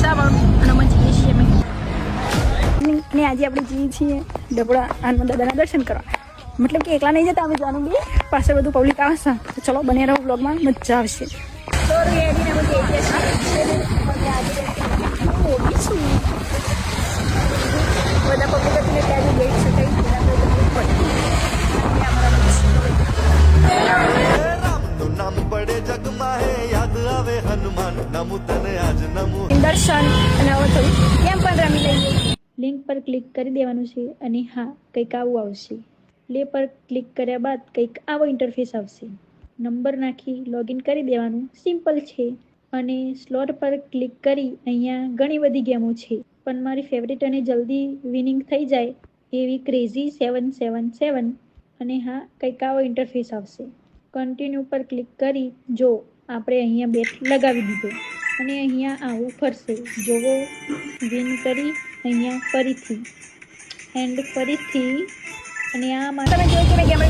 વૃંદાવન અને અમે જઈએ છીએ અમે અને આજે આપણે જઈએ છીએ ડબડા હનુમાન દાદાના દર્શન કરવા. મતલબ કે એકલા નહીં જતા, અમે જવાનું બી પાછળ બધું પબ્લિક આવશે. તો ચલો બને રહો બ્લોગમાં, મજા આવશે. તો રેડીને અમે જઈએ છીએ બધા પબ્લિક હતી એટલે આજે બેઠ શકાય. દર્શન અને હવે થોડું કેમ પણ રમી લઈએ. લિંક પર ક્લિક કરી દેવાનું છે અને હા કંઈક આવું આવશે. પ્લે પર ક્લિક કર્યા બાદ કંઈક આવો ઇન્ટરફેસ આવશે. નંબર નાખી લોગિન કરી દેવાનું, સિમ્પલ છે. અને સ્લોટ પર ક્લિક કરી અહીંયા ઘણી બધી ગેમો છે, પણ મારી ફેવરેટ અને જલ્દી વિનિંગ થઈ જાય એવી ક્રેઝી 777. અને હા કંઈક આવો ઇન્ટરફેસ આવશે. કન્ટિન્યુ પર ક્લિક કરી જો આપણે અહીંયા બેટ લગાવી દીધો અને અહીંયા આવું ફરશે. જોવો વિન કરી અહીંયા ફરીથી એન્ડ ફરીથી. અને આ માટે તમે જોયું કે મેં ગેમ